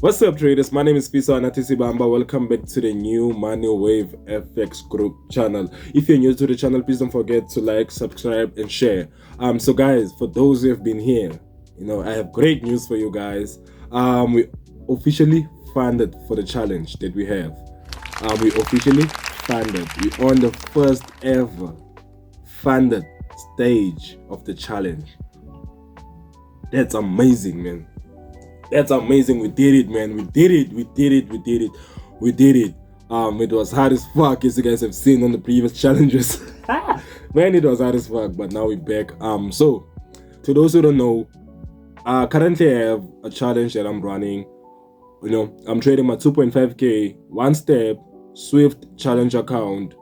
What's up, traders? My name is Fisa Anatisibamba. Welcome back to the new Money Wave FX Group channel. If you're new to the channel, please don't forget to like, subscribe, and share. So guys, for those who have been here, I have great news for you guys. We officially funded for the challenge that we have. We officially funded. We're on the first ever funded stage of the challenge. That's amazing, man. That's amazing. We did it, man. We did it. We did it. We did it. We did it. It was hard as fuck, as you guys have seen on the previous challenges. Man, it was hard as fuck, but now we're back. So to those who don't know, currently I have a challenge that I'm running. I'm trading my 2.5k one step Swift challenge account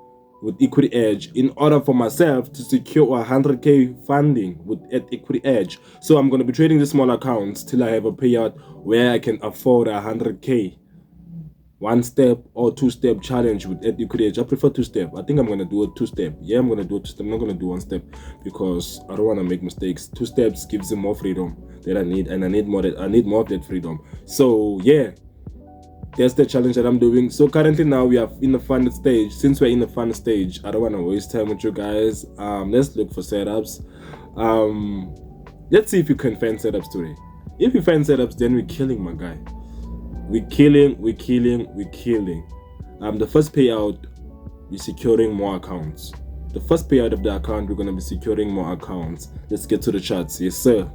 with Equity Edge in order for myself to secure 100k funding at Equity Edge. So I'm going to be trading the small accounts till I have a payout where I can afford 100k one step or two step challenge with Equity Edge. I prefer two step. I think I'm going to do a two step. Yeah, I'm going to do a two step. I'm not going to do one step because I don't want to make mistakes. Two steps gives me more freedom that I need, and I need more of that freedom. So yeah, that's the challenge that I'm doing. So currently now we are in the fun stage. Since we're in the fun stage, I don't want to waste time with you guys. Let's look for setups. Let's see if you can find setups today. If you find setups, then we're killing, my guy. We're killing. The first payout, we're securing more accounts. The first payout of the account, we're gonna be securing more accounts. Let's get to the charts. Yes, sir.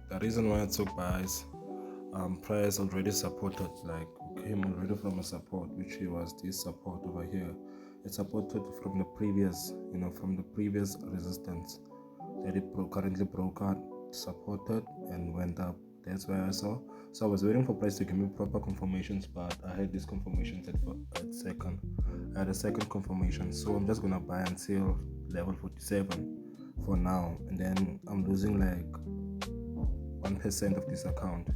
The reason why I took buys, price already supported, like came already from a support, which was this support over here. It supported from the previous, from the previous resistance that it currently broke out, supported and went up. That's why I saw. So I was waiting for price to give me proper confirmations, but I had these confirmations at second. I had a second confirmation, so I'm just gonna buy until level 47 for now, and then I'm losing like 1% of this account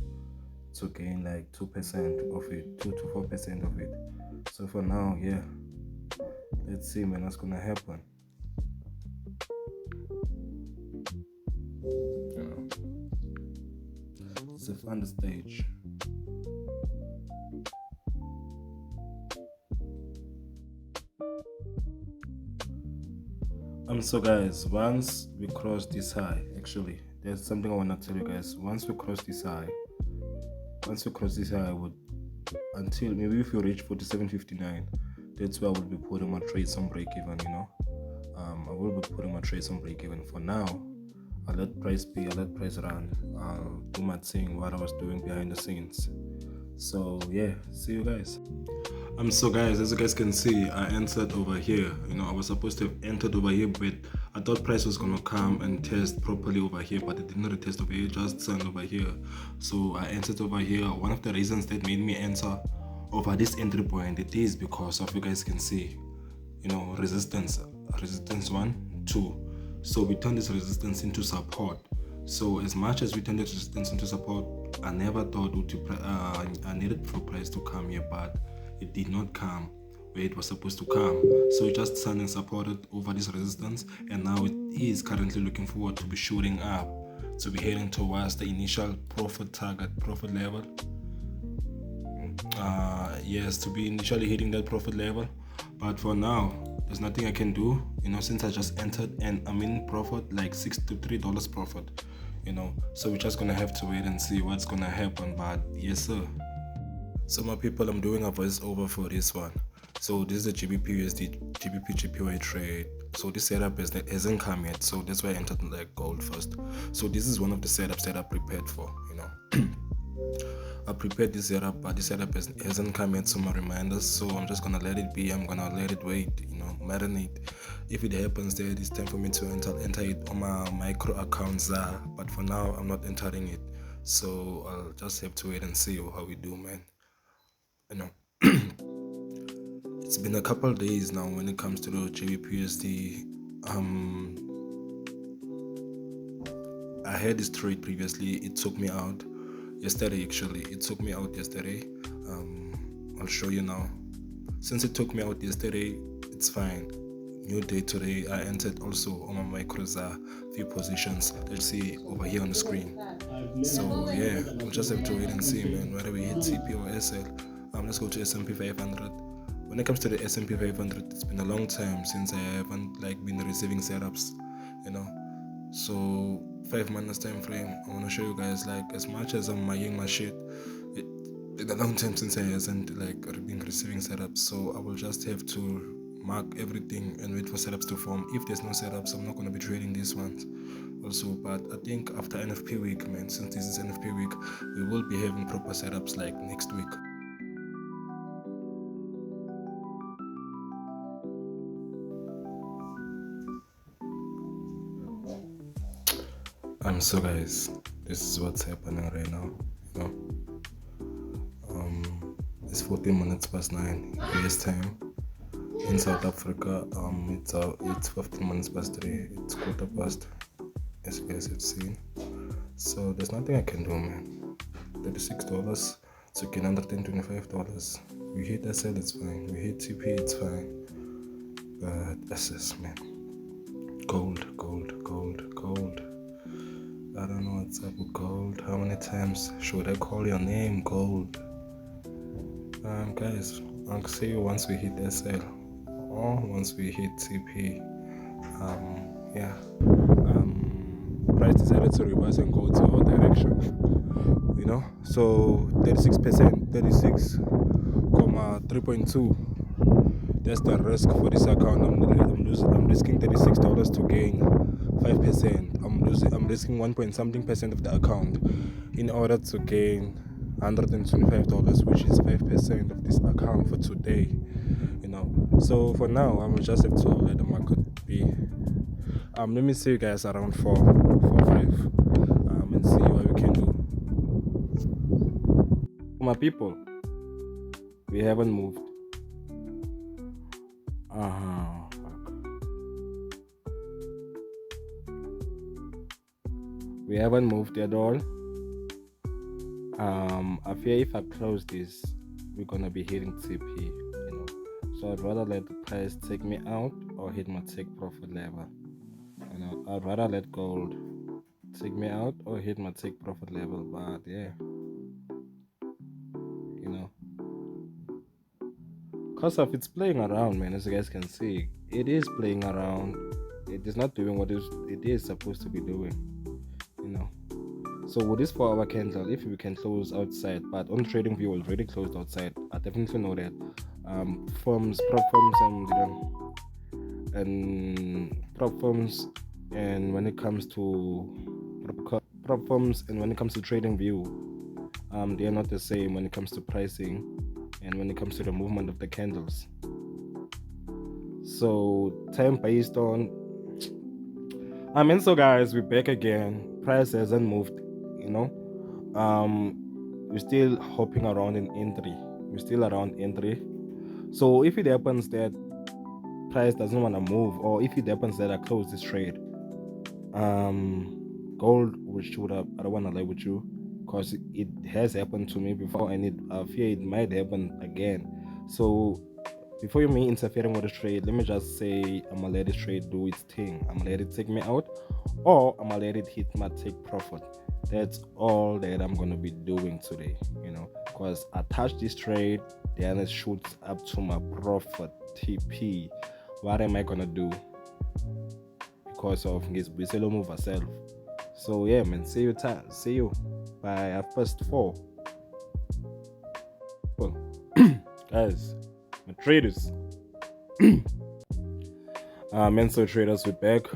to gain like 2% of it, 2 to 4% of it. So for now, yeah, let's see, man, what's gonna happen. It's a fun stage. So guys, once we cross this high, actually there's something I want to tell you guys. Once we cross this high, I would, until maybe if you reach 47.59, that's where I will be putting my trades on break even. I will be putting my trades on break even. For now, I'll let price be, I'll let price run, I'll do my thing, what I was doing behind the scenes. So yeah, see you guys. So guys, as you guys can see, I entered over here. I was supposed to have entered over here, but I thought price was gonna come and test properly over here, but it did not retest over here, just turned over here. So I entered over here. One of the reasons that made me enter over this entry point, it is because of, you guys can see, resistance 1, 2. So we turned this resistance into support. So as much as we turned this resistance into support, I never thought I needed for price to come here, but it did not come where it was supposed to come. So it just turned and supported over this resistance, and now it is currently looking forward to be shooting up, to be heading towards the initial profit level. Yes, to be initially hitting that profit level. But for now, there's nothing I can do, since I just entered and I'm in profit, like $63 profit, so we're just gonna have to wait and see what's gonna happen. But yes, sir. So my people, I'm doing a voiceover for this one. So this is a GBP USD, GBP GPY trade. So this setup hasn't come yet, so that's why I entered like gold first. So this is one of the setups that I prepared for, I prepared this setup, but this setup hasn't come yet, so my reminders. So I'm just gonna let it be. I'm gonna let it wait, marinate. If it happens there, it's time for me to enter it on my micro accounts. But for now, I'm not entering it. So I'll just have to wait and see how we do, man. It's been a couple of days now when it comes to the JBPUSD. I had this trade previously. It took me out yesterday. Actually, it took me out yesterday. I'll show you now. Since it took me out yesterday, it's fine. New day today. I entered also on my micros few positions. Let's see over here on the screen. So yeah, we'll just have to wait and see, man, whether we hit TP or SL. Let's go to S&P 500. When it comes to the S&P 500, it's been a long time since I haven't been receiving setups, you know. So 5 minutes time frame. I want to show you guys as much as I'm buying my shit. It's been a long time since I hasn't been receiving setups. So I will just have to mark everything and wait for setups to form. If there's no setups, I'm not going to be trading these ones also. But I think after NFP week, man, since this is NFP week, we will be having proper setups next week. So guys, this is what's happening right now, you know. It's 14 minutes past 9 US time. In South Africa, it's 15 minutes past 3. It's quarter past, as you guys have seen. So there's nothing I can do, man. $36 to gain $125. We hit SL, it's fine. We hit TP, it's fine. But SS, man. Gold. I don't know what's up with gold. How many times should I call your name, gold? Guys, I'll see you once we hit SL or once we hit TP. Yeah. Price decided to reverse and go to our direction. You know, so 36%, 36,3.2. That's the risk for this account. I'm risking $36 to gain 5%. I'm risking 1.something% of the account in order to gain $125, which is 5% of this account for today. You know, so for now, I will just have to let the market be. Let me see you guys around 4, 5, and see what we can do. My people, we haven't moved. We haven't moved at all. I fear if I close this, we're gonna be hitting TP, you know. So I'd rather let the price take me out or hit my take profit level. You know, I'd rather let gold take me out or hit my take profit level. But yeah, you know, cause of it's playing around, man. As you guys can see, it is playing around. It is not doing what it is supposed to be doing, you know. So with this 4-hour candle, if we can close outside, but on TradingView already closed outside, I definitely know that prop firms, and when it comes to prop firms and when it comes to TradingView, they are not the same when it comes to pricing and when it comes to the movement of the candles. So time based on so guys, we're back again. Price hasn't moved, you know. We're still hopping around in entry. We're still around entry. So if it happens that price doesn't want to move, or if it happens that I close this trade, gold will shoot up. I don't want to lie with you, because it has happened to me before, and I fear it might happen again. So before me interfering with the trade, let me just say I'm gonna let this trade do its thing. I'm gonna let it take me out, or I'm gonna let it hit my take profit. That's all that I'm gonna be doing today, you know, because I touch this trade, then it shoots up to my profit TP. What am I gonna do? Because of this Brazil move herself. So yeah, man, see you by 4. Well, guys, my traders. So traders, we're back.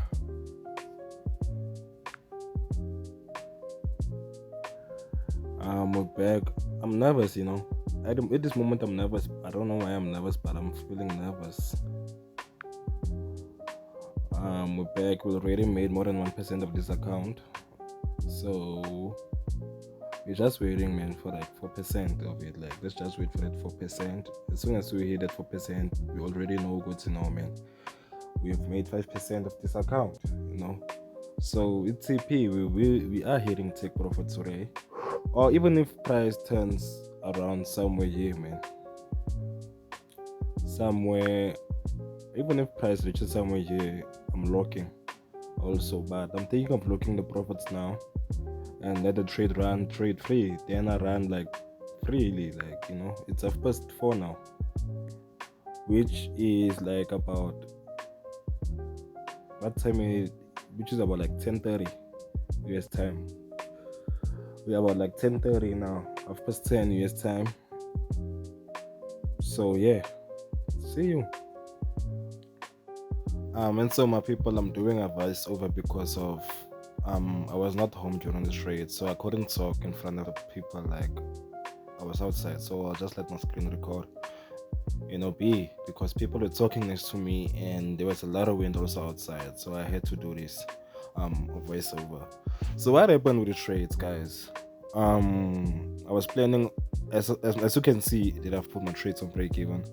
We're back. I'm nervous, you know. At this moment, I'm nervous. I don't know why I'm nervous, but I'm feeling nervous. We're back. We already made more than 1% of this account, so we're just waiting, man, for 4% of it. Let's just wait for that 4%. As soon as we hit that 4%, we already know good to know, man. We've made 5% of this account, you know. So it's TP. We are hitting take profit today, or even if price turns around somewhere here, man, somewhere even if price reaches somewhere here, I'm locking also, but I'm thinking of locking the profits now and let the trade run trade free. Then I run like freely, like it's 4:30 now, which is like about what time is, which is about like 10:30 US time. We're about like 10:30 now, 10:30 US time. So yeah, see you. And so my people, I'm doing a voiceover because of I was not home during the trade, so I couldn't talk in front of the people, like I was outside, so I'll just let my screen record, because people were talking next to me and there was a lot of wind also outside, so I had to do this voiceover. So what happened with the trades, guys? I was planning, as you can see, that I've put my trades on break even.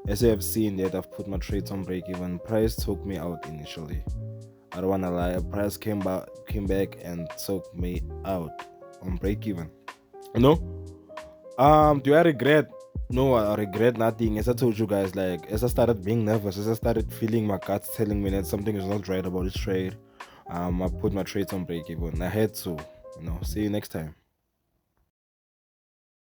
As you have seen that I've put my trades on break even. Price took me out initially. I don't wanna lie, price came back and took me out on break even. Do I regret? No, I regret nothing. As I told you guys, like as I started being nervous, as I started feeling my guts telling me that something is not right about this trade, I put my trades on break even. I had to. See you next time.